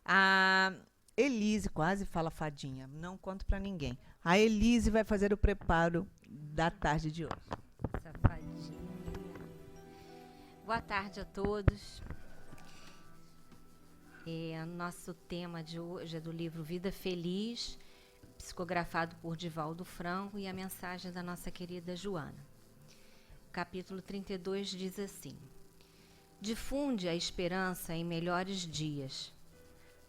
A Elise, quase fala fadinha, não conto para ninguém. A Elise vai fazer o preparo da tarde de hoje. Safadinha. Boa tarde a todos. Nosso tema de hoje é do livro Vida Feliz, psicografado por Divaldo Franco, e a mensagem da nossa querida Joana. O capítulo 32 diz assim: difunde a esperança em melhores dias.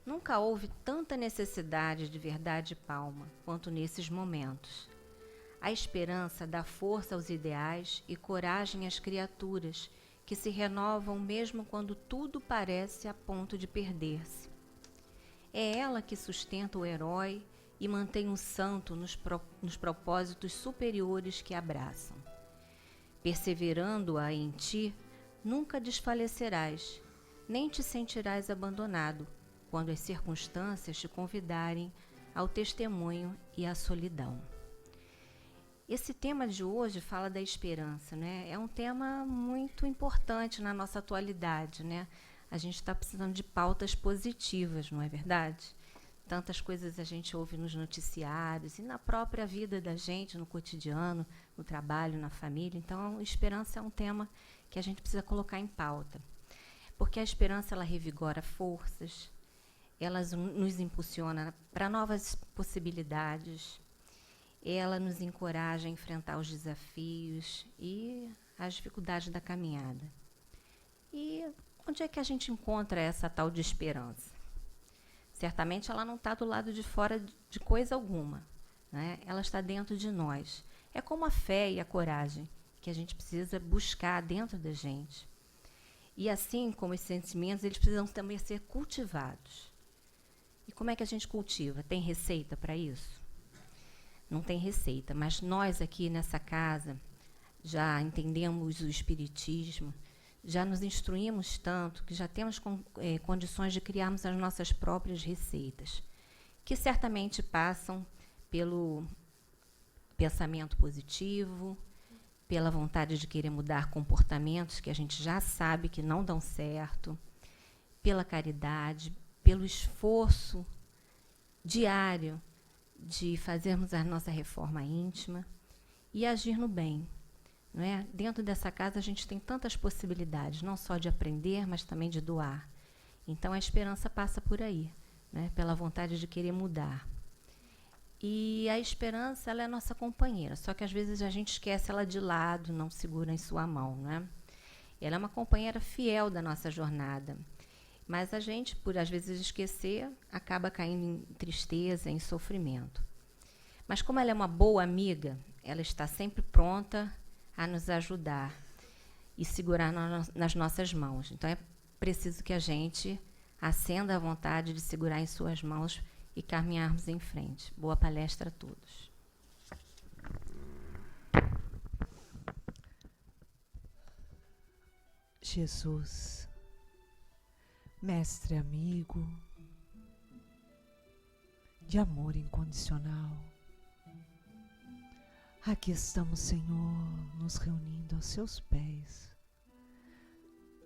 Nunca houve tanta necessidade de verdade e palma quanto nesses momentos. A esperança dá força aos ideais e coragem às criaturas, que se renovam mesmo quando tudo parece a ponto de perder-se. É ela que sustenta o herói e mantém o santo nos propósitos superiores que abraçam. Perseverando-a em ti, nunca desfalecerás, nem te sentirás abandonado, quando as circunstâncias te convidarem ao testemunho e à solidão. Esse tema de hoje fala da esperança, né? É um tema muito importante na nossa atualidade, né? A gente está precisando de pautas positivas, não é verdade? Tantas coisas a gente ouve nos noticiários e na própria vida da gente, no cotidiano, no trabalho, na família. Então, a esperança é um tema que a gente precisa colocar em pauta. Porque a esperança, ela revigora forças, ela nos impulsiona para novas possibilidades, ela nos encoraja a enfrentar os desafios e as dificuldades da caminhada. E onde é que a gente encontra essa tal de esperança? Certamente ela não está do lado de fora de coisa alguma, né? Ela está dentro de nós. É como a fé e a coragem, que a gente precisa buscar dentro da gente. E assim como os sentimentos, eles precisam também ser cultivados. E como é que a gente cultiva? Tem receita para isso? Não tem receita, mas nós aqui nessa casa já entendemos o espiritismo, já nos instruímos tanto que já temos condições de criarmos as nossas próprias receitas, que certamente passam pelo pensamento positivo, pela vontade de querer mudar comportamentos que a gente já sabe que não dão certo, pela caridade, pelo esforço diário de fazermos a nossa reforma íntima e agir no bem. Não é? Dentro dessa casa a gente tem tantas possibilidades, não só de aprender, mas também de doar. Então a esperança passa por aí, né? Pela vontade de querer mudar. E a esperança, ela é nossa companheira, só que às vezes a gente esquece ela de lado, não segura em sua mão, né? Ela é uma companheira fiel da nossa jornada. Mas a gente, por às vezes esquecer, acaba caindo em tristeza, em sofrimento. Mas como ela é uma boa amiga, ela está sempre pronta a nos ajudar e segurar nas nossas mãos. Então é preciso que a gente acenda a vontade de segurar em suas mãos e caminharmos em frente. Boa palestra a todos. Jesus, mestre amigo, de amor incondicional, aqui estamos, Senhor, nos reunindo aos seus pés,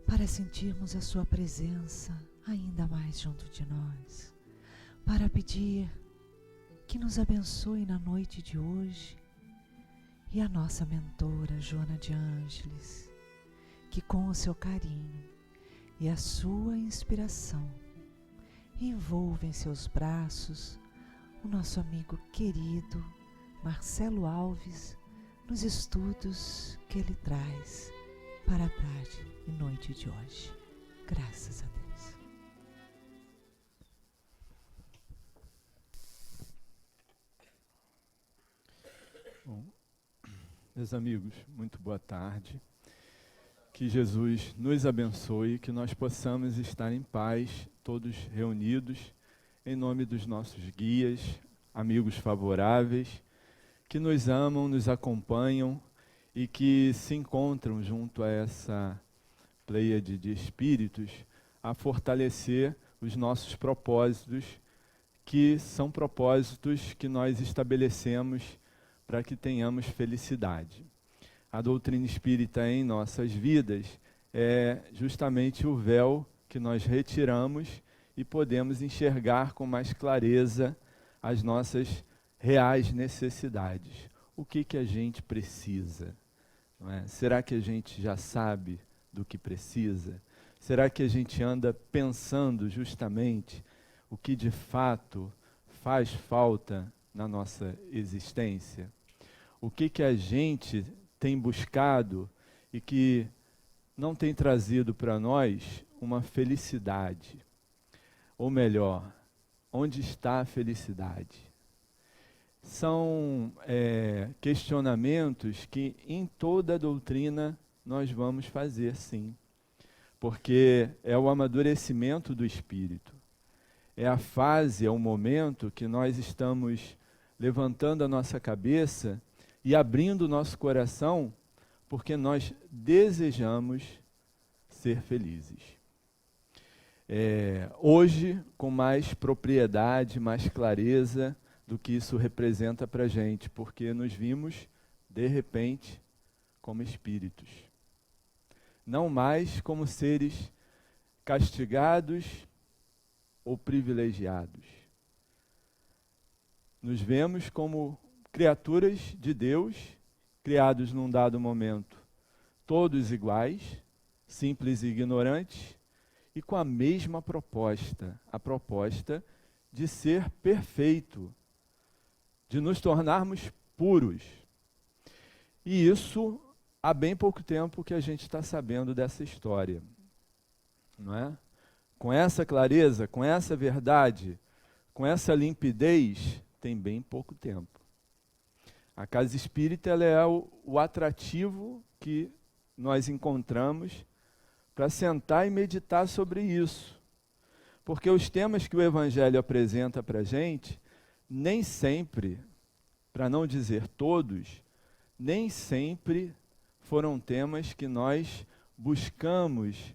para sentirmos a sua presença ainda mais junto de nós, para pedir que nos abençoe na noite de hoje, e a nossa mentora, Joana de Ângeles, que com o seu carinho e a sua inspiração envolve em seus braços o nosso amigo querido Marcelo Alves nos estudos que ele traz para a tarde e noite de hoje. Graças a Deus. Bom, meus amigos, muito boa tarde. Que Jesus nos abençoe, que nós possamos estar em paz, todos reunidos, em nome dos nossos guias, amigos favoráveis, que nos amam, nos acompanham e que se encontram junto a essa pleiade de espíritos a fortalecer os nossos propósitos, que são propósitos que nós estabelecemos para que tenhamos felicidade. A doutrina espírita em nossas vidas é justamente o véu que nós retiramos e podemos enxergar com mais clareza as nossas reais necessidades. O que a gente precisa? Não é? Será que a gente já sabe do que precisa? Será que a gente anda pensando justamente o que de fato faz falta na nossa existência? O que a gente tem buscado e que não tem trazido para nós uma felicidade? Ou melhor, onde está a felicidade? São questionamentos que em toda a doutrina nós vamos fazer, sim. Porque é o amadurecimento do espírito. É a fase, é o momento que nós estamos levantando a nossa cabeça e abrindo o nosso coração, porque nós desejamos ser felizes. Hoje, com mais propriedade, mais clareza do que isso representa para a gente, porque nos vimos, de repente, como espíritos. Não mais como seres castigados ou privilegiados. Nos vemos como criaturas de Deus, criados num dado momento, todos iguais, simples e ignorantes, e com a mesma proposta, a proposta de ser perfeito, de nos tornarmos puros. E isso há bem pouco tempo que a gente está sabendo dessa história, não é? Com essa clareza, com essa verdade, com essa limpidez, tem bem pouco tempo. A casa espírita ela é o atrativo que nós encontramos para sentar e meditar sobre isso. Porque os temas que o Evangelho apresenta para a gente, nem sempre, para não dizer todos, nem sempre foram temas que nós buscamos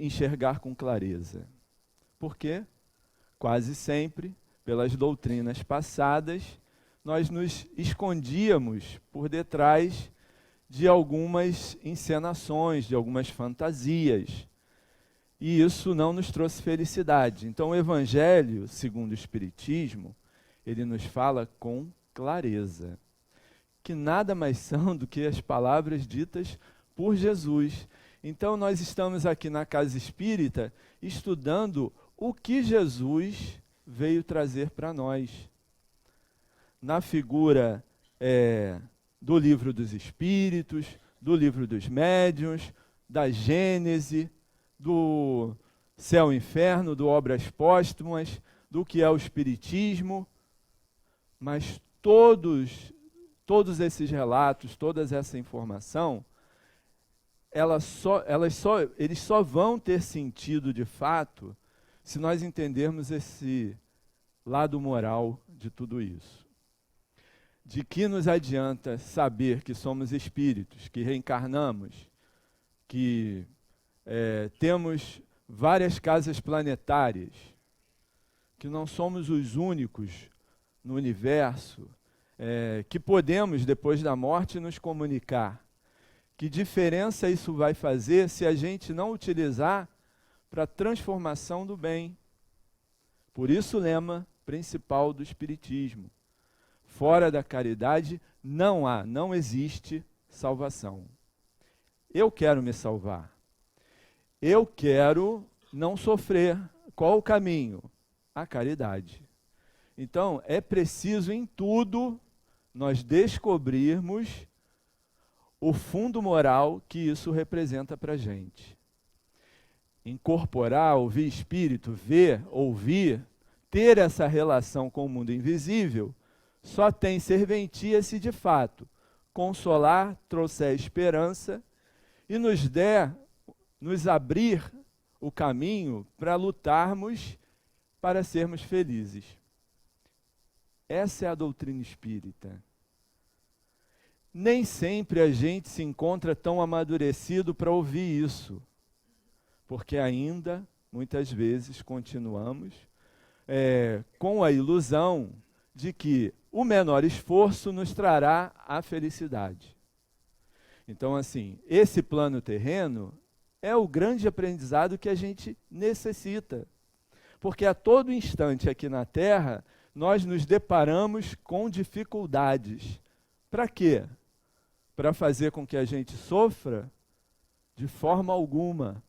enxergar com clareza. Por quê? Quase sempre, pelas doutrinas passadas, nós nos escondíamos por detrás de algumas encenações, de algumas fantasias. E isso não nos trouxe felicidade. Então o Evangelho, segundo o Espiritismo, ele nos fala com clareza, que nada mais são do que as palavras ditas por Jesus. Então nós estamos aqui na Casa Espírita estudando o que Jesus veio trazer para nós. Na figura do Livro dos Espíritos, do Livro dos Médiuns, da Gênese, do Céu e Inferno, do Obras Póstumas, do que é o Espiritismo, mas todos esses relatos, toda essa informação, eles só vão ter sentido de fato se nós entendermos esse lado moral de tudo isso. De que nos adianta saber que somos espíritos, que reencarnamos, que temos várias casas planetárias, que não somos os únicos no universo, que podemos, depois da morte, nos comunicar. Que diferença isso vai fazer se a gente não utilizar para a transformação do bem? Por isso o lema principal do Espiritismo. Fora da caridade não existe salvação. Eu quero me salvar. Eu quero não sofrer. Qual o caminho? A caridade. Então, é preciso em tudo nós descobrirmos o fundo moral que isso representa para a gente. Incorporar, ouvir espírito, ver, ouvir, ter essa relação com o mundo invisível, só tem serventia se de fato consolar, trouxer esperança e nos abrir o caminho para lutarmos para sermos felizes. Essa é a doutrina espírita. Nem sempre a gente se encontra tão amadurecido para ouvir isso, porque ainda, muitas vezes, continuamos com a ilusão de que o menor esforço nos trará a felicidade. Então, assim, esse plano terreno é o grande aprendizado que a gente necessita. Porque a todo instante aqui na Terra, nós nos deparamos com dificuldades. Para quê? Para fazer com que a gente sofra? De forma alguma.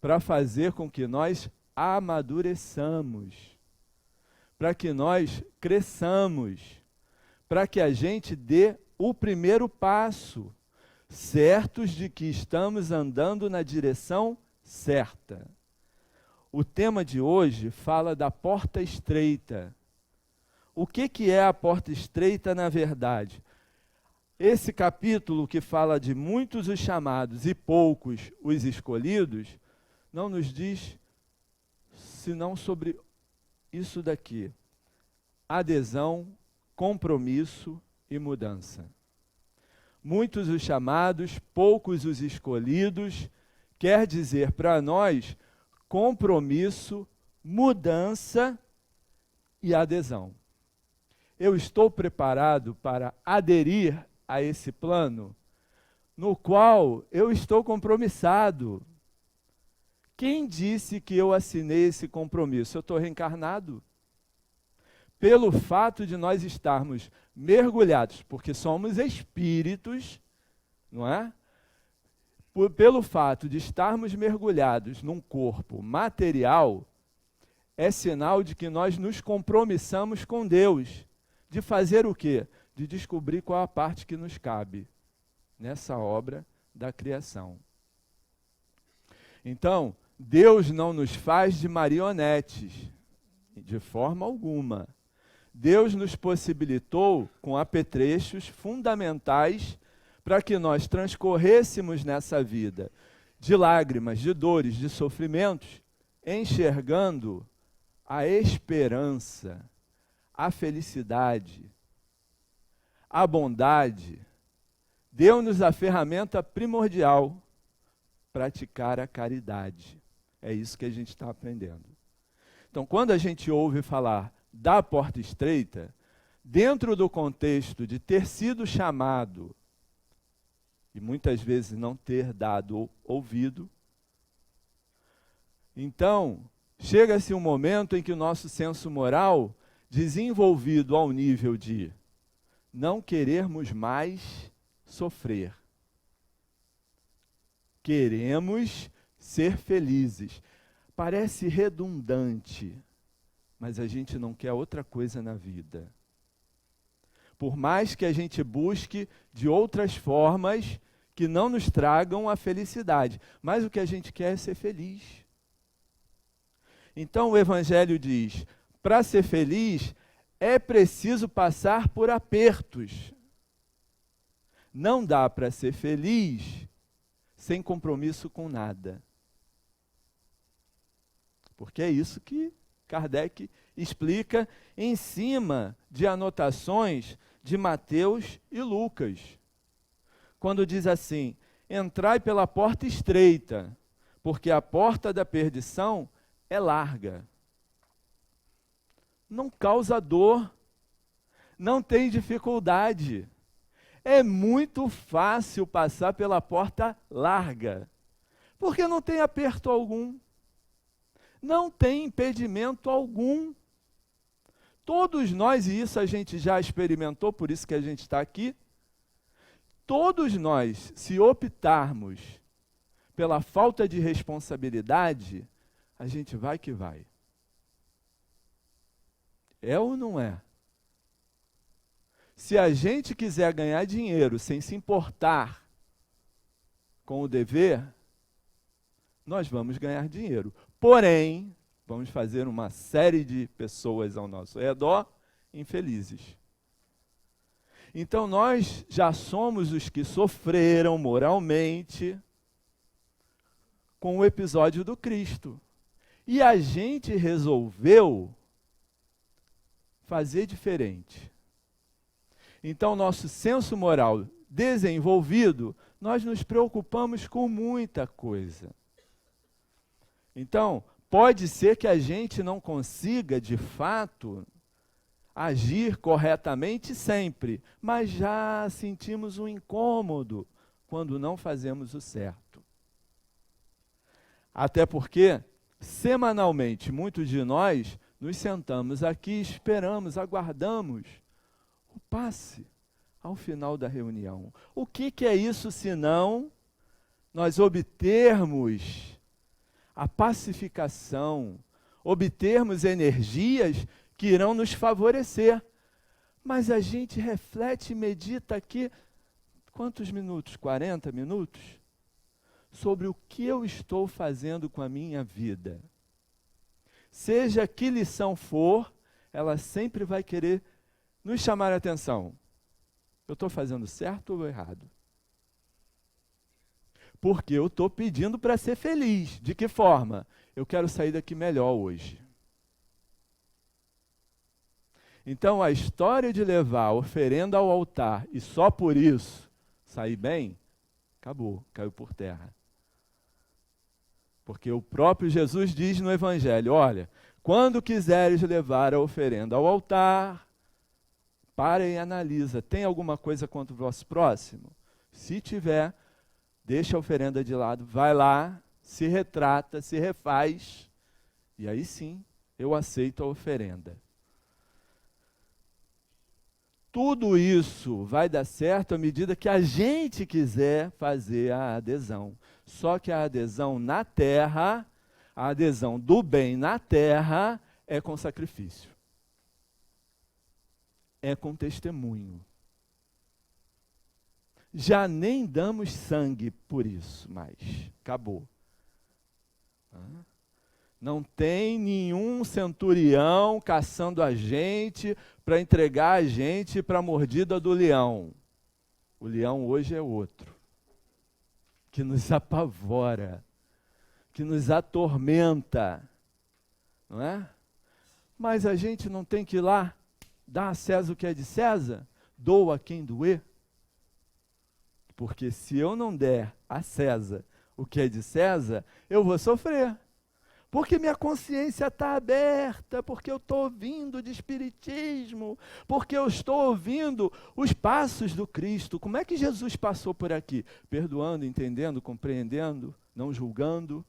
Para fazer com que nós amadureçamos. Para que nós cresçamos. Para que a gente dê o primeiro passo, certos de que estamos andando na direção certa. O tema de hoje fala da porta estreita. O que é a porta estreita na verdade? Esse capítulo que fala de muitos os chamados e poucos os escolhidos, não nos diz senão sobre isso daqui: adesão, compromisso e mudança. Muitos os chamados, poucos os escolhidos, quer dizer para nós compromisso, mudança e adesão. Eu estou preparado para aderir a esse plano, no qual eu estou compromissado. Quem disse que eu assinei esse compromisso? Eu estou reencarnado. Pelo fato de nós estarmos mergulhados, porque somos espíritos, não é? Pelo fato de estarmos mergulhados num corpo material, é sinal de que nós nos compromissamos com Deus. De fazer o quê? De descobrir qual a parte que nos cabe nessa obra da criação. Então, Deus não nos faz de marionetes, de forma alguma. Deus nos possibilitou com apetrechos fundamentais para que nós transcorrêssemos nessa vida de lágrimas, de dores, de sofrimentos, enxergando a esperança, a felicidade, a bondade. Deu-nos a ferramenta primordial: praticar a caridade. É isso que a gente está aprendendo. Então, quando a gente ouve falar da porta estreita, dentro do contexto de ter sido chamado e muitas vezes não ter dado ouvido, então chega-se um momento em que o nosso senso moral, desenvolvido ao nível de não querermos mais sofrer, queremos ser felizes. Parece redundante, mas a gente não quer outra coisa na vida. Por mais que a gente busque de outras formas que não nos tragam a felicidade, mas o que a gente quer é ser feliz. Então o Evangelho diz: para ser feliz é preciso passar por apertos. Não dá para ser feliz sem compromisso com nada. Porque é isso que Kardec explica em cima de anotações de Mateus e Lucas. Quando diz assim: entrai pela porta estreita, porque a porta da perdição é larga. Não causa dor, não tem dificuldade. É muito fácil passar pela porta larga, porque não tem aperto algum. Não tem impedimento algum. Todos nós, e isso a gente já experimentou, por isso que a gente está aqui, todos nós, se optarmos pela falta de responsabilidade, a gente vai que vai. É ou não é? Se a gente quiser ganhar dinheiro sem se importar com o dever, nós vamos ganhar dinheiro. Porém, vamos fazer uma série de pessoas ao nosso redor infelizes. Então, nós já somos os que sofreram moralmente com o episódio do Cristo. E a gente resolveu fazer diferente. Então, nosso senso moral desenvolvido, nós nos preocupamos com muita coisa. Então, pode ser que a gente não consiga, de fato, agir corretamente sempre, mas já sentimos um incômodo quando não fazemos o certo. Até porque semanalmente, muitos de nós nos sentamos aqui, esperamos, aguardamos o passe ao final da reunião. O que é isso senão nós obtermos a pacificação, obtermos energias que irão nos favorecer? Mas a gente reflete e medita aqui, quantos minutos? 40 minutos? Sobre o que eu estou fazendo com a minha vida. Seja que lição for, ela sempre vai querer nos chamar a atenção. Eu estou fazendo certo ou errado? Porque eu estou pedindo para ser feliz. De que forma? Eu quero sair daqui melhor hoje. Então, a história de levar a oferenda ao altar e só por isso sair bem, acabou, caiu por terra. Porque o próprio Jesus diz no Evangelho, olha, quando quiseres levar a oferenda ao altar, para e analisa, tem alguma coisa contra o vosso próximo? Se tiver, deixa a oferenda de lado, vai lá, se retrata, se refaz, e aí sim, eu aceito a oferenda. Tudo isso vai dar certo à medida que a gente quiser fazer a adesão. Só que a adesão na terra, a adesão do bem na terra, é com sacrifício. É com testemunho. Já nem damos sangue por isso mais. Acabou. Não tem nenhum centurião caçando a gente para entregar a gente para a mordida do leão. O leão hoje é outro, que nos apavora, que nos atormenta, não é? Mas a gente não tem que ir lá dar a César o que é de César? Doa quem doer? Porque se eu não der a César o que é de César, eu vou sofrer. Porque minha consciência está aberta, porque eu estou ouvindo de espiritismo, porque eu estou ouvindo os passos do Cristo. Como é que Jesus passou por aqui? Perdoando, entendendo, compreendendo, não julgando.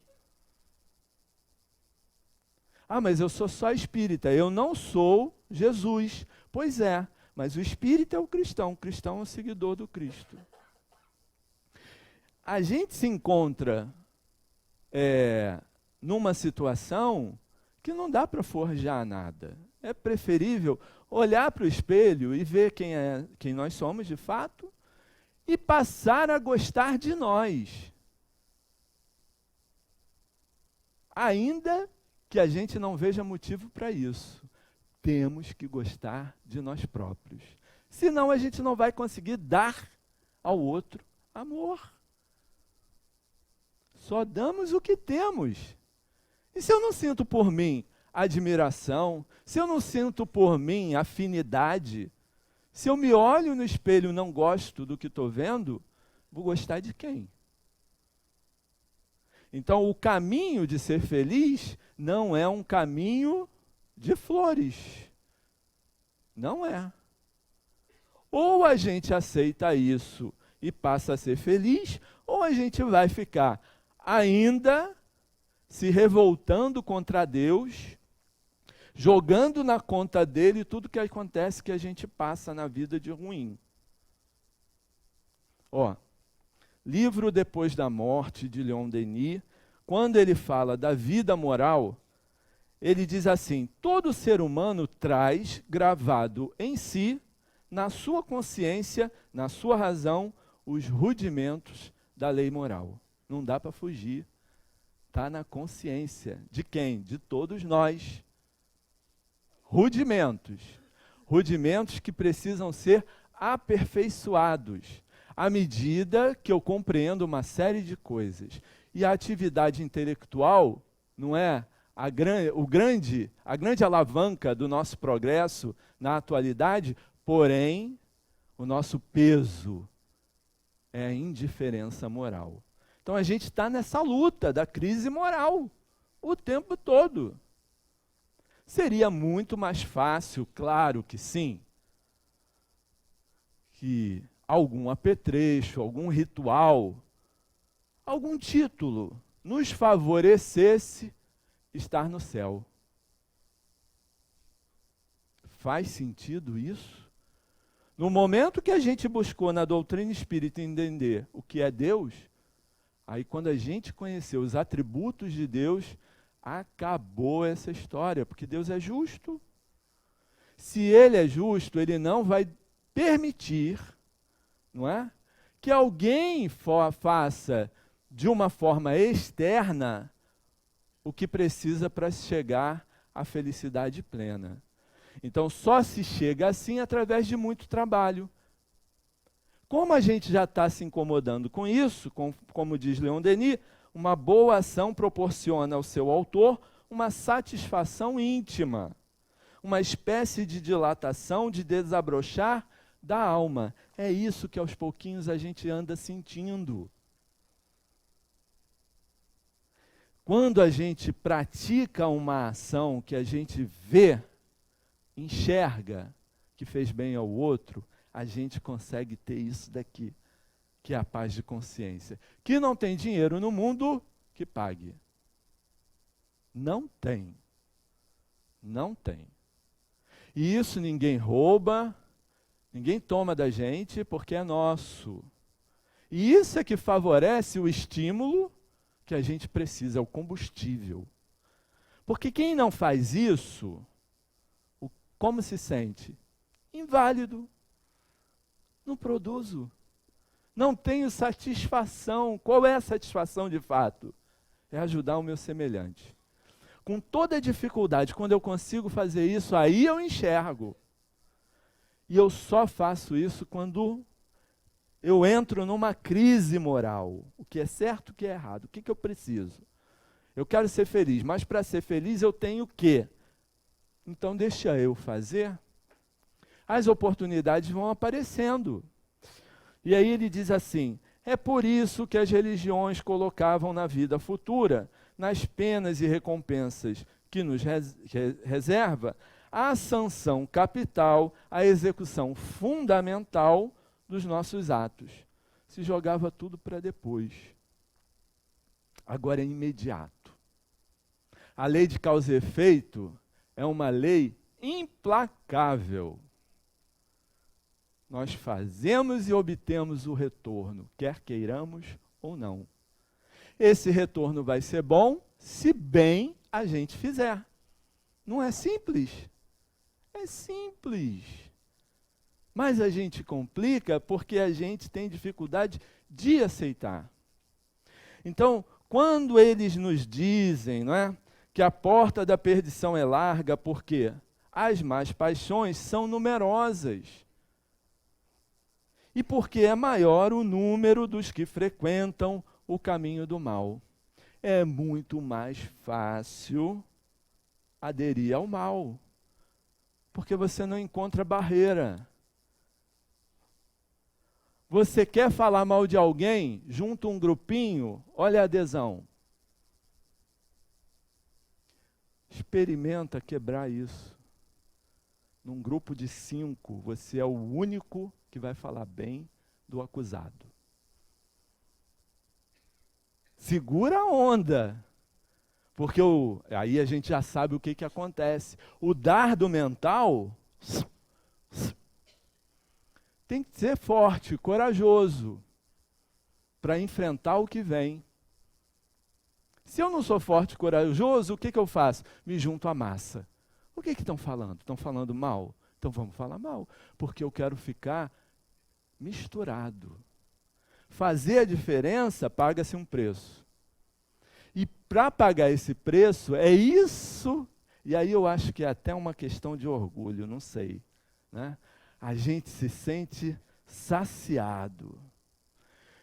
Ah, mas eu sou só espírita, eu não sou Jesus. Pois é, mas o espírita é o cristão é o seguidor do Cristo. A gente se encontra numa situação que não dá para forjar nada. É preferível olhar para o espelho e ver quem nós somos de fato e passar a gostar de nós. Ainda que a gente não veja motivo para isso, temos que gostar de nós próprios. Senão a gente não vai conseguir dar ao outro amor. Só damos o que temos. E se eu não sinto por mim admiração, se eu não sinto por mim afinidade, se eu me olho no espelho e não gosto do que estou vendo, vou gostar de quem? Então, o caminho de ser feliz não é um caminho de flores. Não é. Ou a gente aceita isso e passa a ser feliz, ou a gente vai ficar ainda se revoltando contra Deus, jogando na conta dele tudo que acontece que a gente passa na vida de ruim. Livro Depois da Morte, de Leon Denis, quando ele fala da vida moral, ele diz assim, todo ser humano traz gravado em si, na sua consciência, na sua razão, os rudimentos da lei moral. Não dá para fugir. Está na consciência. De quem? De todos nós. Rudimentos. Rudimentos que precisam ser aperfeiçoados à medida que eu compreendo uma série de coisas. E a atividade intelectual não é a grande alavanca do nosso progresso na atualidade, porém, o nosso peso é a indiferença moral. Então, a gente está nessa luta da crise moral o tempo todo. Seria muito mais fácil, claro que sim, que algum apetrecho, algum ritual, algum título nos favorecesse estar no céu. Faz sentido isso? No momento que a gente buscou na doutrina espírita entender o que é Deus, aí quando a gente conheceu os atributos de Deus, acabou essa história, porque Deus é justo. Se Ele é justo, Ele não vai permitir, não é, que alguém faça de uma forma externa o que precisa para chegar à felicidade plena. Então, só se chega assim através de muito trabalho. Como a gente já está se incomodando com isso, como diz Leon Denis, uma boa ação proporciona ao seu autor uma satisfação íntima, uma espécie de dilatação, de desabrochar da alma. É isso que aos pouquinhos a gente anda sentindo. Quando a gente pratica uma ação que a gente vê, enxerga que fez bem ao outro, a gente consegue ter isso daqui, que é a paz de consciência. Que não tem dinheiro no mundo que pague. Não tem. Não tem. E isso ninguém rouba, ninguém toma da gente, porque é nosso. E isso é que favorece o estímulo que a gente precisa, é o combustível. Porque quem não faz isso, como se sente? Inválido. Não produzo. Não tenho satisfação. Qual é a satisfação de fato? É ajudar o meu semelhante. Com toda a dificuldade, quando eu consigo fazer isso, aí eu enxergo. E eu só faço isso quando eu entro numa crise moral. O que é certo, o que é errado. O que eu preciso? Eu quero ser feliz, mas para ser feliz eu tenho o quê? Então deixa eu fazer. As oportunidades vão aparecendo. E aí ele diz assim, é por isso que as religiões colocavam na vida futura, nas penas e recompensas que nos reserva, a sanção capital, a execução fundamental dos nossos atos. Se jogava tudo para depois. Agora é imediato. A lei de causa e efeito é uma lei implacável. Nós fazemos e obtemos o retorno, quer queiramos ou não. Esse retorno vai ser bom se bem a gente fizer. Não é simples? É simples. Mas a gente complica porque a gente tem dificuldade de aceitar. Então, quando eles nos dizem, não é, que a porta da perdição é larga, porque as más paixões são numerosas. E porque é maior o número dos que frequentam o caminho do mal. É muito mais fácil aderir ao mal, porque você não encontra barreira. Você quer falar mal de alguém, junta um grupinho, olha a adesão. Experimenta quebrar isso. Num grupo de 5, você é o único que vai falar bem do acusado. Segura a onda, porque aí a gente já sabe o que acontece. O dardo mental tem que ser forte, corajoso, para enfrentar o que vem. Se eu não sou forte e corajoso, o que eu faço? Me junto à massa. O que estão falando? Estão falando mal? Então vamos falar mal, porque eu quero ficar misturado. Fazer a diferença, paga-se um preço. E para pagar esse preço, é isso, e aí eu acho que é até uma questão de orgulho, não sei, né? A gente se sente saciado.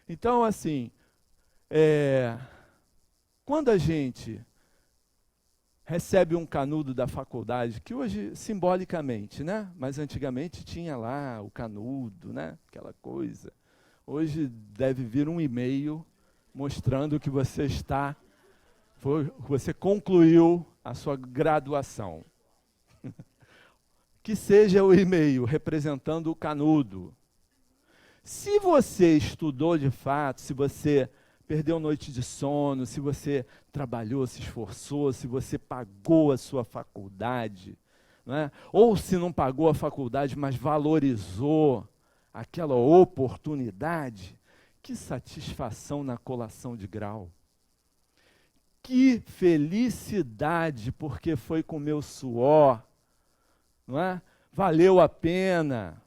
Então, assim, quando a gente recebe um canudo da faculdade, que hoje, simbolicamente, né? Mas antigamente tinha lá o canudo, né? Aquela coisa. Hoje deve vir um e-mail mostrando que você você concluiu a sua graduação. Que seja o e-mail representando o canudo. Se você estudou de fato, se você perdeu noite de sono, se você trabalhou, se esforçou, se você pagou a sua faculdade, não é? Ou se não pagou a faculdade, mas valorizou aquela oportunidade, que satisfação na colação de grau. Que felicidade, porque foi com meu suor, não é? Valeu a pena.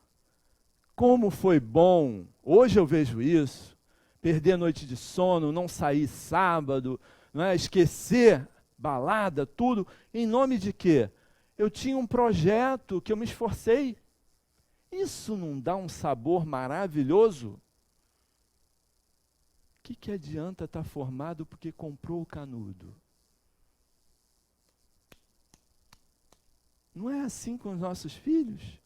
Como foi bom. Hoje eu vejo isso. Perder a noite de sono, não sair sábado, não é? Esquecer balada, tudo. Em nome de quê? Eu tinha um projeto que eu me esforcei. Isso não dá um sabor maravilhoso? O que adianta estar formado porque comprou o canudo? Não é assim com os nossos filhos?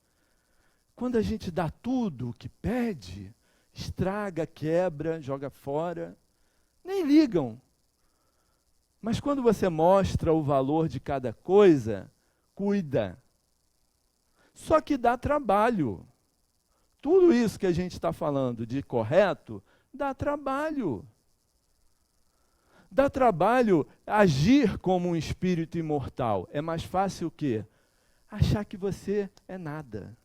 Quando a gente dá tudo o que pede, estraga, quebra, joga fora, nem ligam. Mas quando você mostra o valor de cada coisa, cuida. Só que dá trabalho. Tudo isso que a gente está falando de correto, dá trabalho. Dá trabalho agir como um espírito imortal. É mais fácil o quê? Achar que você é nada.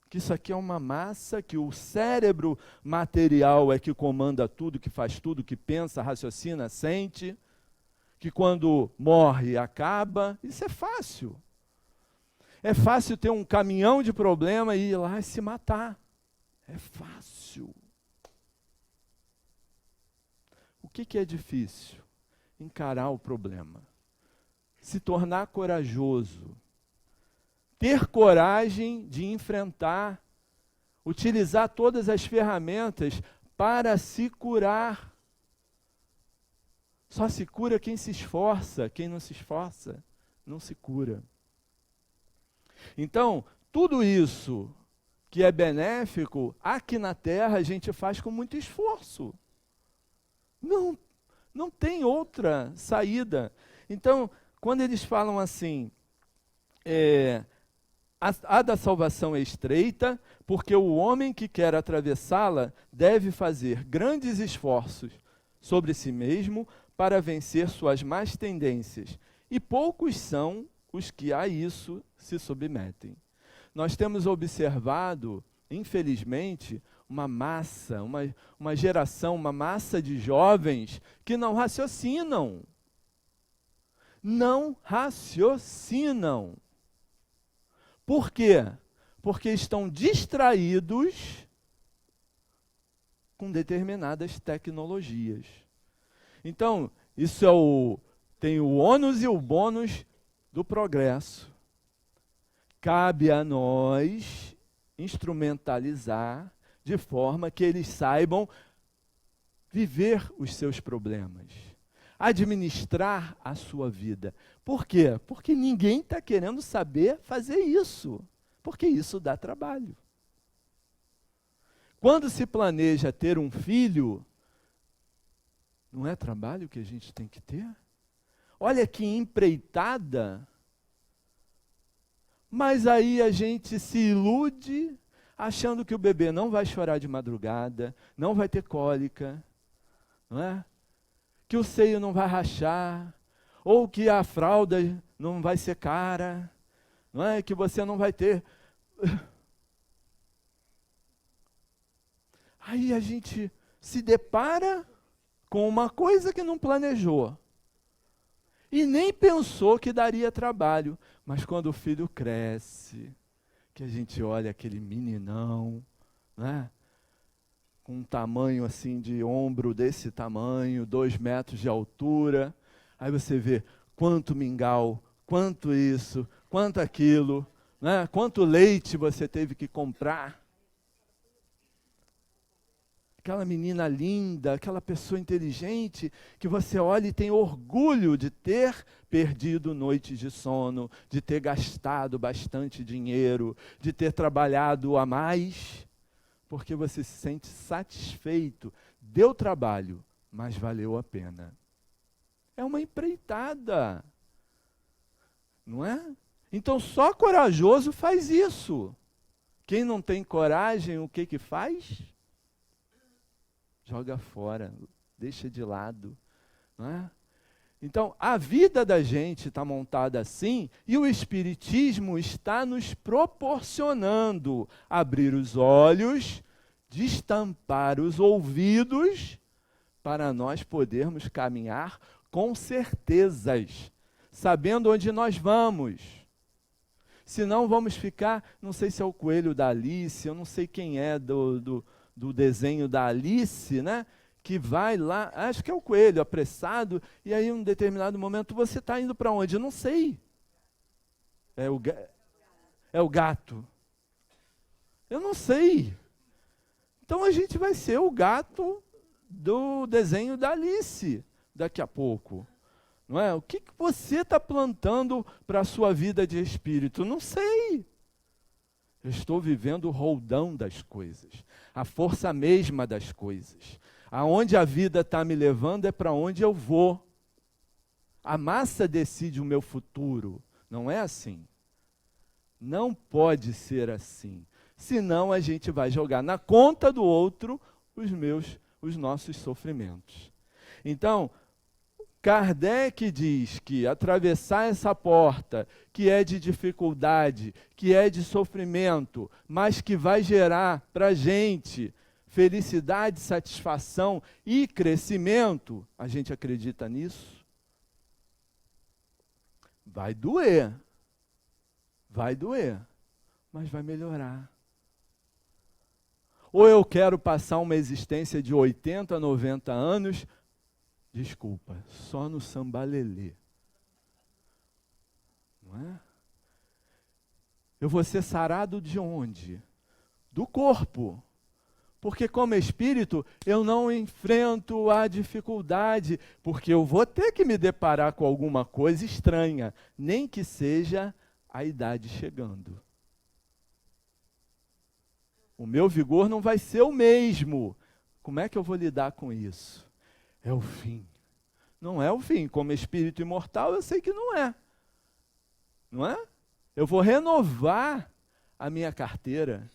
Que isso aqui é uma massa, que o cérebro material é que comanda tudo, que faz tudo, que pensa, raciocina, sente, que quando morre acaba. Isso é fácil. É fácil ter um caminhão de problema e ir lá e se matar. É fácil. O que é difícil? Encarar o problema. Se tornar corajoso. Ter coragem de enfrentar. Utilizar todas as ferramentas para se curar. Só se cura quem se esforça. Quem não se esforça, não se cura. Então, tudo isso que é benéfico, aqui na Terra a gente faz com muito esforço. Não tem outra saída. Então, quando eles falam assim, a da salvação é estreita, porque o homem que quer atravessá-la deve fazer grandes esforços sobre si mesmo para vencer suas más tendências. E poucos são os que a isso se submetem. Nós temos observado, infelizmente, uma massa, uma geração, uma massa de jovens que não raciocinam. Não raciocinam. Por quê? Porque estão distraídos com determinadas tecnologias. Então, isso tem o ônus e o bônus do progresso. Cabe a nós instrumentalizar de forma que eles saibam viver os seus problemas, administrar a sua vida. Por quê? Porque ninguém está querendo saber fazer isso, porque isso dá trabalho. Quando se planeja ter um filho, não é trabalho que a gente tem que ter? Olha que empreitada. Mas aí a gente se ilude achando que o bebê não vai chorar de madrugada, não vai ter cólica, não é? Que o seio não vai rachar, ou que a fralda não vai ser cara, não é? Que você não vai ter. Aí a gente se depara com uma coisa que não planejou. E nem pensou que daria trabalho. Mas quando o filho cresce, que a gente olha aquele meninão, né? Com um tamanho assim de ombro desse tamanho, 2 metros de altura. Aí você vê quanto mingau, quanto isso, quanto aquilo, né? Quanto leite você teve que comprar. Aquela menina linda, aquela pessoa inteligente, que você olha e tem orgulho de ter perdido noites de sono, de ter gastado bastante dinheiro, de ter trabalhado a mais, porque você se sente satisfeito. Deu trabalho, mas valeu a pena. É uma empreitada, não é? Então só corajoso faz isso. Quem não tem coragem, o que faz? joga fora, deixa de lado, não é? Então, a vida da gente está montada assim, e o Espiritismo está nos proporcionando abrir os olhos, destampar os ouvidos, para nós podermos caminhar com certezas, sabendo onde nós vamos. Senão vamos ficar, não sei se é o coelho da Alice, eu não sei quem é do desenho da Alice, né? Que vai lá, acho que é o coelho, apressado, e aí em um determinado momento você está indo para onde? Eu não sei. É o gato. Eu não sei. Então a gente vai ser o gato do desenho da Alice daqui a pouco. Não é? O que você está plantando para a sua vida de espírito? Não sei. Eu estou vivendo o roldão das coisas, a força mesma das coisas. Aonde a vida está me levando é para onde eu vou. A massa decide o meu futuro. Não é assim. Não pode ser assim. Senão a gente vai jogar na conta do outro os nossos sofrimentos. Então, Kardec diz que atravessar essa porta, que é de dificuldade, que é de sofrimento, mas que vai gerar para a gente felicidade, satisfação e crescimento, a gente acredita nisso? Vai doer, mas vai melhorar. Ou eu quero passar uma existência de 80, 90 anos, desculpa, só no sambalelê. Não é? Eu vou ser sarado de onde? Do corpo. Porque como espírito, eu não enfrento a dificuldade, porque eu vou ter que me deparar com alguma coisa estranha, nem que seja a idade chegando. O meu vigor não vai ser o mesmo. Como é que eu vou lidar com isso? É o fim. Não é o fim. Como espírito imortal, eu sei que não é. Não é? Eu vou renovar a minha carteira.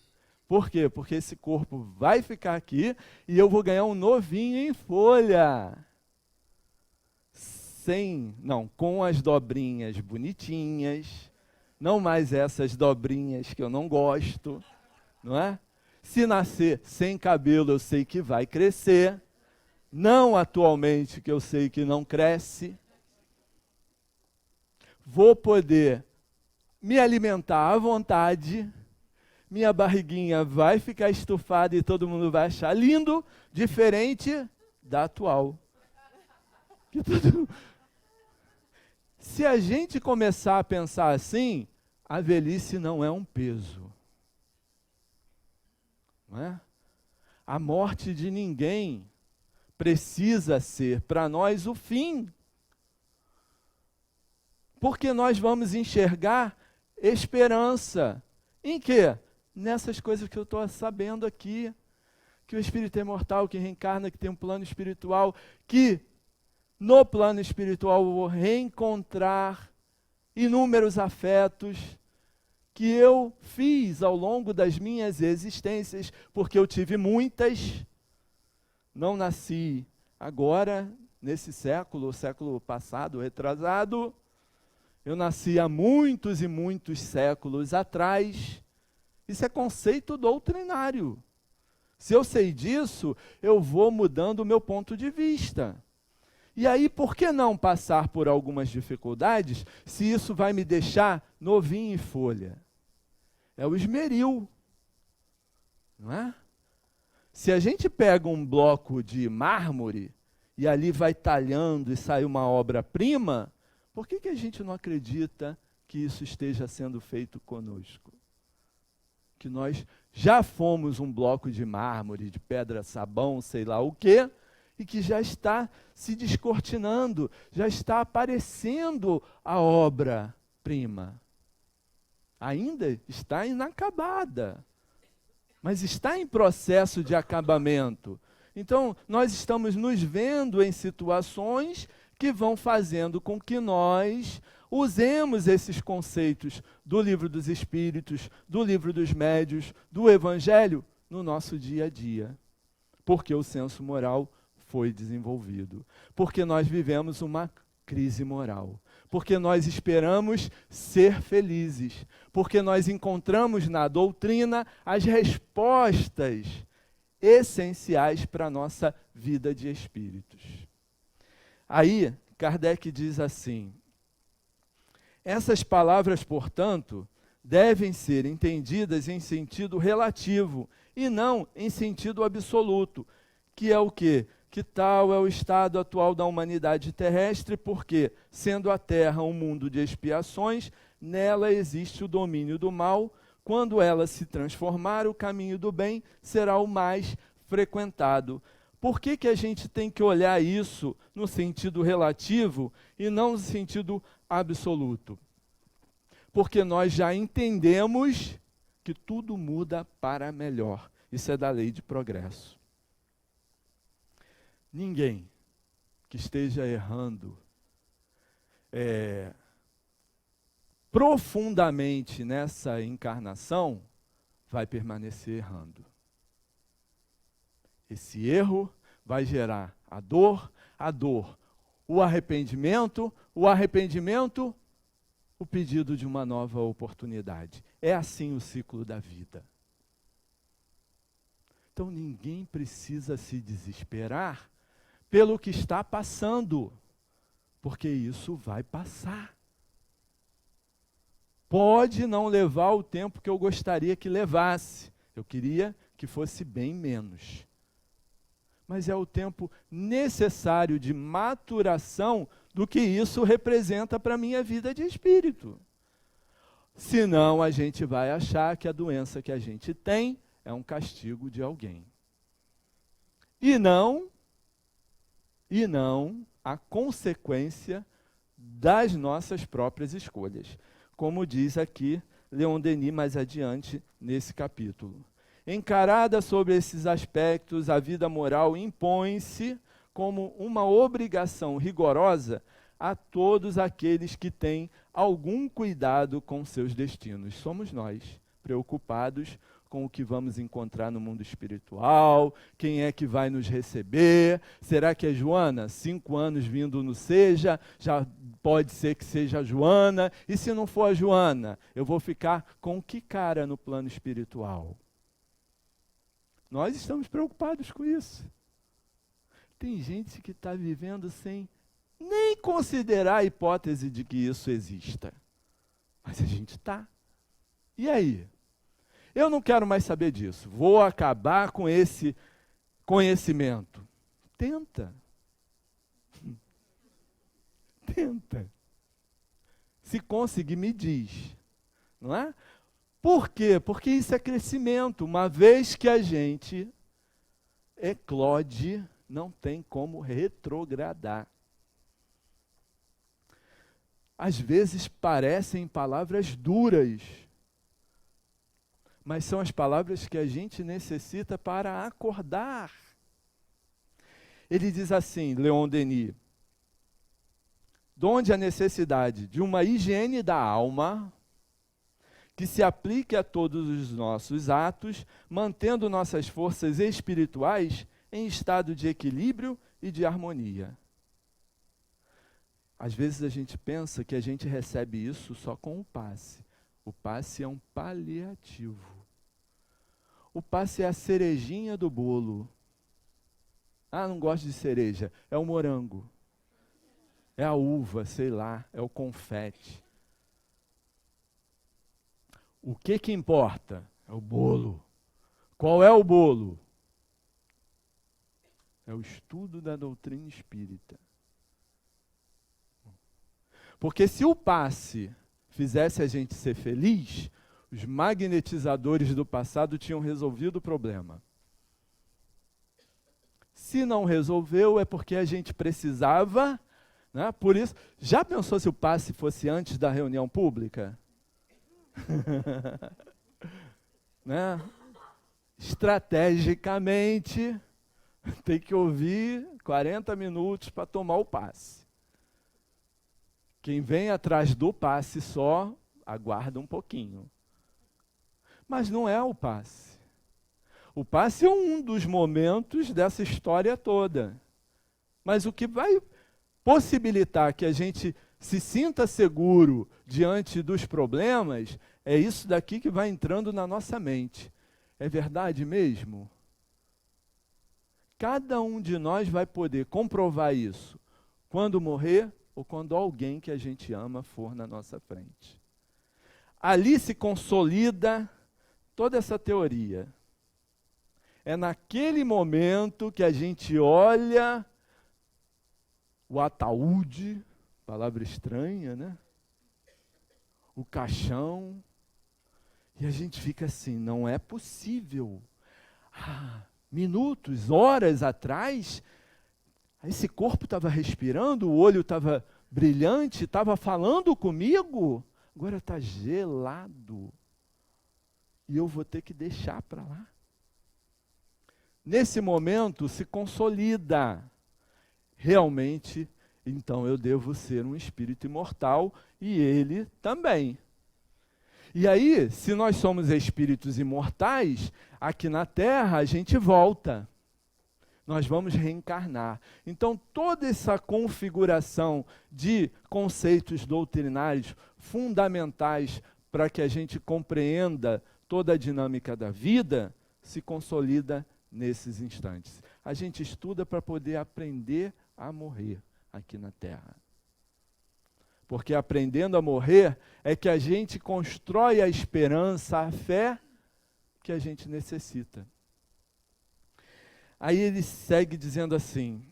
Por quê? Porque esse corpo vai ficar aqui e eu vou ganhar um novinho em folha. Com as dobrinhas bonitinhas, não mais essas dobrinhas que eu não gosto, não é? Se nascer sem cabelo, eu sei que vai crescer. Não atualmente, que eu sei que não cresce. Vou poder me alimentar à vontade. Minha barriguinha vai ficar estufada e todo mundo vai achar lindo, diferente da atual. Se a gente começar a pensar assim, a velhice não é um peso. Não é? A morte de ninguém precisa ser para nós o fim. Porque nós vamos enxergar esperança. Em quê? Nessas coisas que eu estou sabendo aqui. Que o espírito é imortal, que reencarna, que tem um plano espiritual, que no plano espiritual eu vou reencontrar inúmeros afetos que eu fiz ao longo das minhas existências, porque eu tive muitas. Não nasci agora, nesse século, o século passado, retrasado. Eu nasci há muitos e muitos séculos atrás. Isso é conceito doutrinário. Se eu sei disso, eu vou mudando o meu ponto de vista. E aí, por que não passar por algumas dificuldades, se isso vai me deixar novinho em folha? É o esmeril, não é? Se a gente pega um bloco de mármore e ali vai talhando e sai uma obra-prima, por que a gente não acredita que isso esteja sendo feito conosco? Que nós já fomos um bloco de mármore, de pedra, sabão, sei lá o quê, e que já está se descortinando, já está aparecendo a obra-prima. Ainda está inacabada, mas está em processo de acabamento. Então, nós estamos nos vendo em situações que vão fazendo com que nós usemos esses conceitos do Livro dos Espíritos, do Livro dos Médiuns, do Evangelho, no nosso dia a dia. porque o senso moral foi desenvolvido, porque nós vivemos uma crise moral, porque nós esperamos ser felizes, porque nós encontramos na doutrina as respostas essenciais para a nossa vida de espíritos. Aí, Kardec diz assim: essas palavras, portanto, devem ser entendidas em sentido relativo e não em sentido absoluto, que é o quê? Que tal é o estado atual da humanidade terrestre, porque, sendo a Terra um mundo de expiações, nela existe o domínio do mal. Quando ela se transformar, o caminho do bem será o mais frequentado. Por que a gente tem que olhar isso no sentido relativo e não no sentido absoluto? Porque nós já entendemos que tudo muda para melhor. Isso é da lei de progresso. Ninguém que esteja errando profundamente nessa encarnação vai permanecer errando. Esse erro vai gerar a dor, o arrependimento, o pedido de uma nova oportunidade. É assim o ciclo da vida. Então ninguém precisa se desesperar pelo que está passando, porque isso vai passar. Pode não levar o tempo que eu gostaria que levasse. Eu queria que fosse bem menos. Mas é o tempo necessário de maturação do que isso representa para a minha vida de espírito. Senão a gente vai achar que a doença que a gente tem é um castigo de alguém. E não a consequência das nossas próprias escolhas. Como diz aqui Leon Denis mais adiante nesse capítulo. Encarada sobre esses aspectos, a vida moral impõe-se como uma obrigação rigorosa a todos aqueles que têm algum cuidado com seus destinos. Somos nós, preocupados com o que vamos encontrar no mundo espiritual, quem é que vai nos receber, será que é Joana? 5 anos vindo no Seja, já pode ser que seja a Joana, e se não for a Joana, eu vou ficar com que cara no plano espiritual? Nós estamos preocupados com isso. Tem gente que está vivendo sem nem considerar a hipótese de que isso exista. Mas a gente está. E aí? Eu não quero mais saber disso. Vou acabar com esse conhecimento. Tenta. Tenta. Se conseguir, me diz. Não é? Por quê? Porque isso é crescimento. Uma vez que a gente eclode, não tem como retrogradar. Às vezes parecem palavras duras, mas são as palavras que a gente necessita para acordar. Ele diz assim, Leon Denis: donde a necessidade de uma higiene da alma que se aplique a todos os nossos atos, mantendo nossas forças espirituais em estado de equilíbrio e de harmonia. Às vezes a gente pensa que a gente recebe isso só com o passe. O passe é um paliativo. O passe é a cerejinha do bolo. Ah, não gosto de cereja. É o morango. É a uva, sei lá. É o confete. O que importa? É o bolo. Qual é o bolo? É o estudo da doutrina espírita. Porque se o passe fizesse a gente ser feliz, os magnetizadores do passado tinham resolvido o problema. Se não resolveu, é porque a gente precisava, né? Por isso, já pensou se o passe fosse antes da reunião pública? Né? Estrategicamente, tem que ouvir 40 minutos para tomar o passe. Quem vem atrás do passe só, aguarda um pouquinho. Mas não é o passe. O passe é um dos momentos dessa história toda. Mas o que vai possibilitar que a gente se sinta seguro diante dos problemas é isso daqui que vai entrando na nossa mente. É verdade mesmo? Cada um de nós vai poder comprovar isso quando morrer ou quando alguém que a gente ama for na nossa frente. Ali se consolida toda essa teoria. É naquele momento que a gente olha o ataúde, palavra estranha, né? O caixão, e a gente fica assim, não é possível. Minutos, horas atrás, esse corpo estava respirando, o olho estava brilhante, estava falando comigo, agora está gelado. E eu vou ter que deixar para lá. Nesse momento se consolida. Realmente, então eu devo ser um espírito imortal e ele também. E aí, se nós somos espíritos imortais, aqui na Terra a gente volta. Nós vamos reencarnar. Então, toda essa configuração de conceitos doutrinários fundamentais para que a gente compreenda toda a dinâmica da vida, se consolida nesses instantes. A gente estuda para poder aprender a morrer aqui na Terra. Porque aprendendo a morrer é que a gente constrói a esperança, a fé que a gente necessita. Aí ele segue dizendo assim,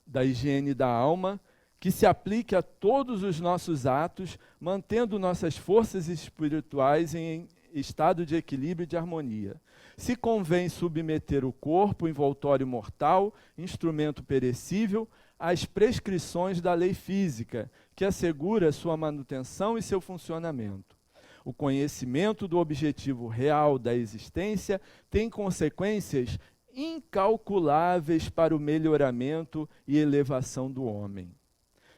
da higiene da alma, que se aplique a todos os nossos atos, mantendo nossas forças espirituais em estado de equilíbrio e de harmonia. Se convém submeter o corpo, envoltório mortal, instrumento perecível, às prescrições da lei física, que assegura sua manutenção e seu funcionamento. O conhecimento do objetivo real da existência tem consequências incalculáveis para o melhoramento e elevação do homem.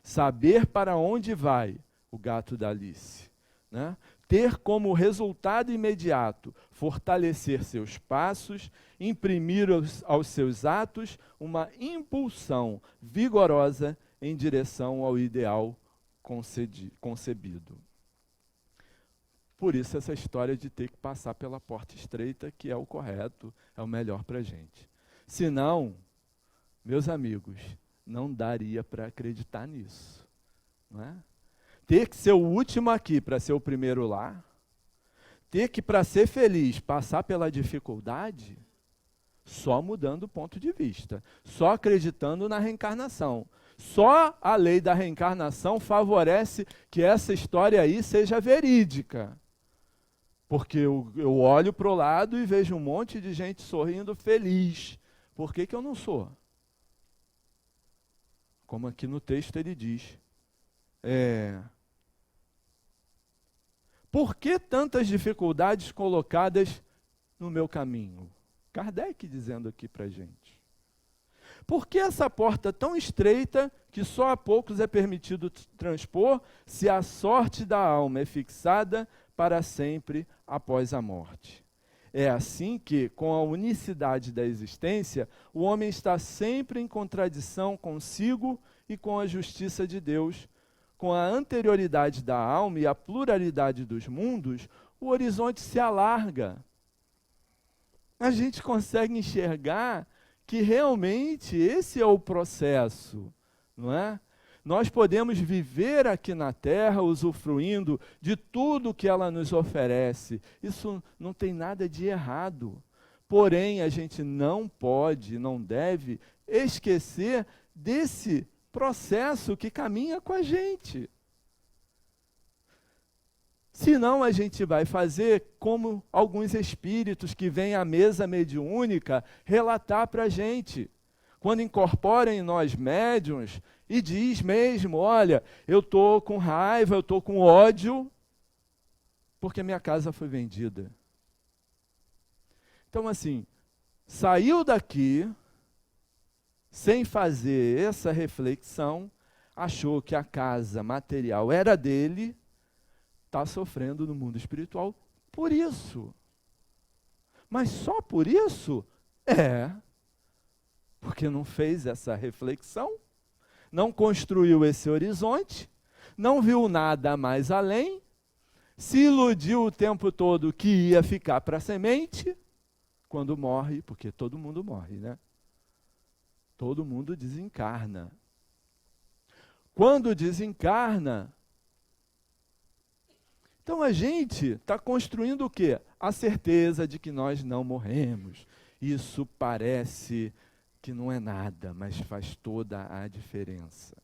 Saber para onde vai, o gato da Alice, né? Ter como resultado imediato fortalecer seus passos, imprimir aos seus atos uma impulsão vigorosa em direção ao ideal concebido. Por isso essa história de ter que passar pela porta estreita, que é o correto, é o melhor para a gente. Senão, meus amigos, não daria para acreditar nisso, não é? Ter que ser o último aqui para ser o primeiro lá, ter que, para ser feliz, passar pela dificuldade, só mudando o ponto de vista, só acreditando na reencarnação. Só a lei da reencarnação favorece que essa história aí seja verídica. Porque eu olho para o lado e vejo um monte de gente sorrindo feliz. Por que eu não sou? Como aqui no texto ele diz. Por que tantas dificuldades colocadas no meu caminho? Kardec dizendo aqui para a gente. Por que essa porta tão estreita que só a poucos é permitido transpor, se a sorte da alma é fixada para sempre após a morte? É assim que, com a unicidade da existência, o homem está sempre em contradição consigo e com a justiça de Deus. Com a anterioridade da alma e a pluralidade dos mundos, o horizonte se alarga. A gente consegue enxergar que realmente esse é o processo, não é? Nós podemos viver aqui na Terra usufruindo de tudo que ela nos oferece. Isso não tem nada de errado. Porém, a gente não pode, não deve esquecer desse processo que caminha com a gente. Senão a gente vai fazer como alguns espíritos que vêm à mesa mediúnica relatar para a gente. Quando incorporam em nós médiuns e diz mesmo, olha, eu estou com raiva, eu estou com ódio, porque minha casa foi vendida. Então assim, saiu daqui sem fazer essa reflexão, achou que a casa material era dele, está sofrendo no mundo espiritual por isso. Mas só por isso? É. Porque não fez essa reflexão, não construiu esse horizonte, não viu nada mais além, se iludiu o tempo todo que ia ficar para a semente, quando morre, porque todo mundo morre, né? Todo mundo desencarna. Quando desencarna, então a gente está construindo o quê? A certeza de que nós não morremos. Isso parece que não é nada, mas faz toda a diferença.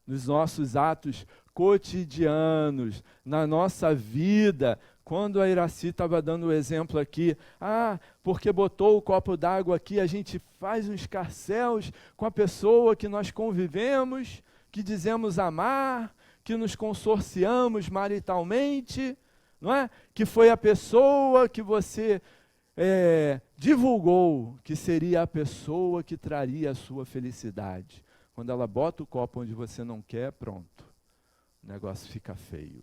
Nos nossos atos cotidianos, na nossa vida, quando a Iraci estava dando o exemplo aqui, porque botou o copo d'água aqui, a gente faz uns escarcéus com a pessoa que nós convivemos, que dizemos amar, que nos consorciamos maritalmente, não é? Que foi a pessoa que você divulgou que seria a pessoa que traria a sua felicidade. Quando ela bota o copo onde você não quer, pronto, o negócio fica feio.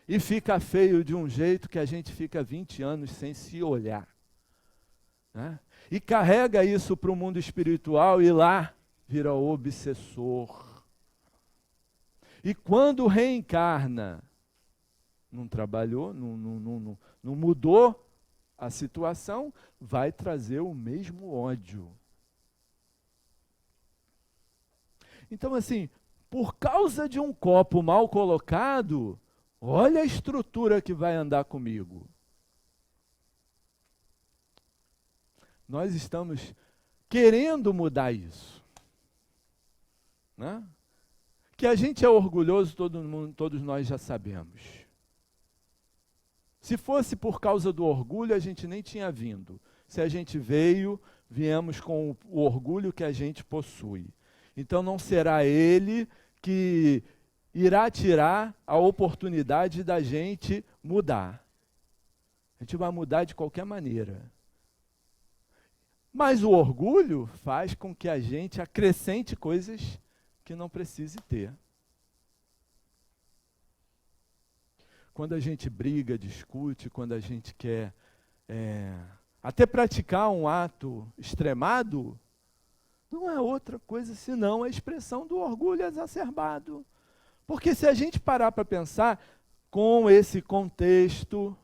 E fica feio de um jeito que a gente fica 20 anos sem se olhar, né? E carrega isso para o mundo espiritual e lá vira obsessor. E quando reencarna, não trabalhou, não mudou a situação, vai trazer o mesmo ódio. Então, assim, por causa de um copo mal colocado, olha a estrutura que vai andar comigo. Nós estamos querendo mudar isso, né? Que a gente é orgulhoso, todos nós já sabemos. Se fosse por causa do orgulho, a gente nem tinha vindo. Se a gente veio, viemos com o orgulho que a gente possui. Então não será ele que irá tirar a oportunidade da gente mudar. A gente vai mudar de qualquer maneira. Mas o orgulho faz com que a gente acrescente coisas que não precise ter. Quando a gente briga, discute, quando a gente quer até praticar um ato extremado, não é outra coisa senão a expressão do orgulho exacerbado. Porque se a gente parar para pensar com esse contexto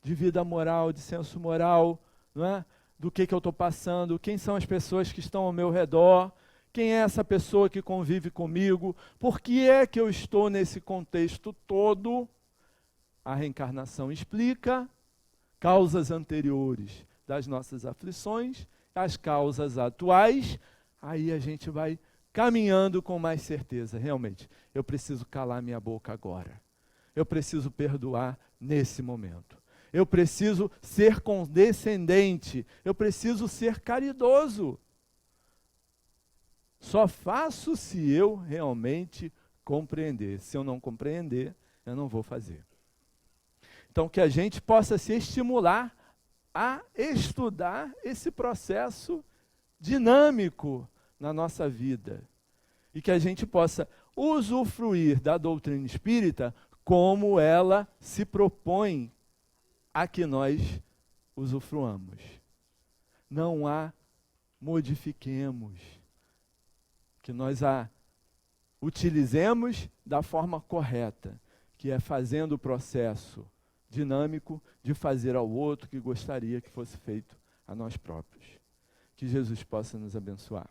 de vida moral, de senso moral, não é? Do que eu estou passando, quem são as pessoas que estão ao meu redor, quem é essa pessoa que convive comigo, por que é que eu estou nesse contexto todo? A reencarnação explica causas anteriores das nossas aflições, as causas atuais, aí a gente vai caminhando com mais certeza. Realmente, eu preciso calar minha boca agora. Eu preciso perdoar nesse momento. Eu preciso ser condescendente. Eu preciso ser caridoso. Só faço se eu realmente compreender. Se eu não compreender, eu não vou fazer. Então, que a gente possa se estimular a estudar esse processo dinâmico na nossa vida. E que a gente possa usufruir da doutrina espírita como ela se propõe a que nós usufruamos. Não a modifiquemos. Que nós a utilizemos da forma correta, que é fazendo o processo dinâmico de fazer ao outro que gostaria que fosse feito a nós próprios. Que Jesus possa nos abençoar.